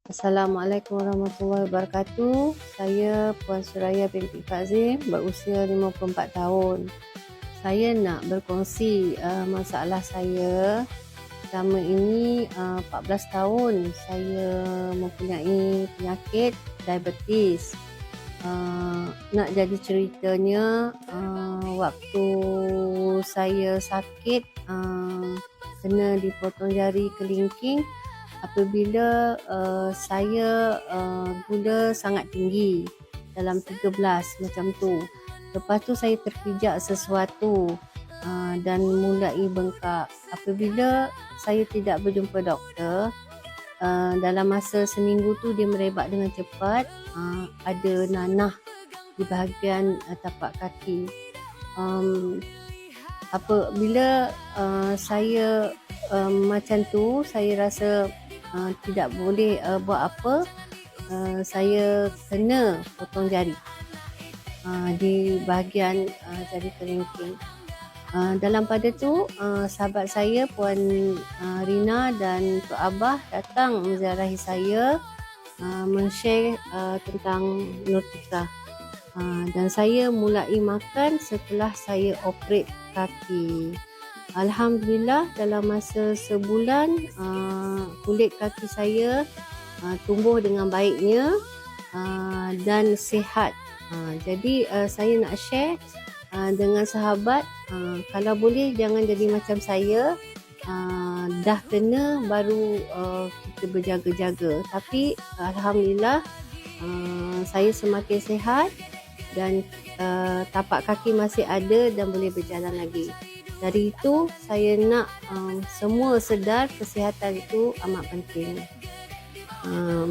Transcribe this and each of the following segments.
Assalamualaikum warahmatullahi wabarakatuh. Saya Puan Suraya binti Kazim, berusia 54 tahun. Saya nak berkongsi masalah saya. Selama ini 14 tahun saya mempunyai penyakit diabetes. Nak jadi ceritanya, waktu saya sakit kena dipotong jari kelingking apabila saya gula sangat tinggi dalam 13 macam tu. Lepas tu saya terpijak sesuatu dan mulai bengkak. Apabila saya tidak berjumpa doktor, dalam masa seminggu tu dia merebak dengan cepat. Ada nanah di bahagian tapak kaki. Apabila saya macam tu, saya rasa tidak boleh buat apa. Saya kena potong jari di bahagian jari kelingking. Dalam pada tu sahabat saya Puan Rina dan Tok Abah datang menziarahi saya, men-share tentang Nortika. Dan saya mulai makan setelah saya operate kaki. Alhamdulillah dalam masa sebulan kulit kaki saya tumbuh dengan baiknya dan sihat. Jadi saya nak share dengan sahabat, kalau boleh jangan jadi macam saya, dah kena baru kita berjaga-jaga. Tapi Alhamdulillah saya semakin sihat dan tapak kaki masih ada dan boleh berjalan lagi. Dari itu saya nak semua sedar kesihatan itu amat penting.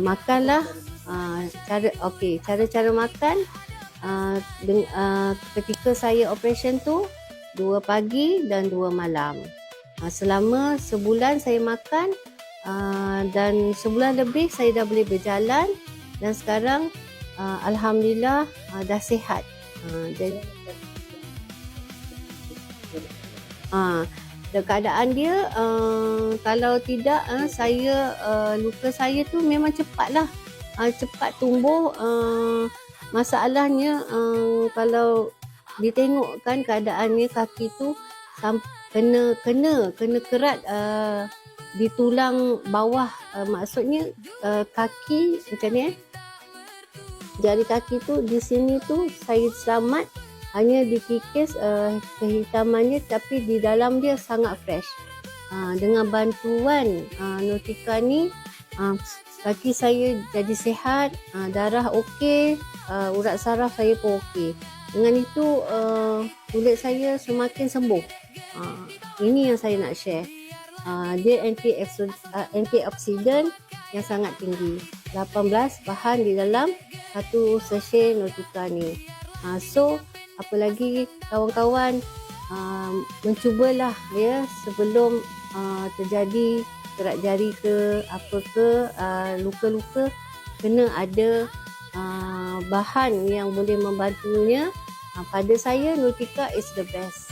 Makanlah cara-cara makan. Ketika saya operation tu 2 pagi dan 2 malam. Selama sebulan saya makan dan sebulan lebih saya dah boleh berjalan dan sekarang Alhamdulillah dah sihat. Jadi keadaan dia kalau tidak saya luka saya tu memang cepatlah cepat tumbuh. Masalahnya kalau ditengokkan keadaannya kaki tu kena kerat di tulang bawah, maksudnya kaki macam ni jari kaki tu di sini tu saya selamat, hanya dikikis kehitamannya, tapi di dalam dia sangat fresh. Dengan bantuan Nortika ni kaki saya jadi sihat, darah okey, urat saraf saya pun okey. Dengan itu kulit saya semakin sembuh. Ini yang saya nak share. Dia antioksidan yang sangat tinggi. 18 bahan di dalam satu sachet Nortika ni. So apalagi kawan-kawan mencubalah ya, sebelum terjadi kerak jari ke apa ke, luka-luka, kena ada bahan yang boleh membantunya. Pada saya Nortika is the best.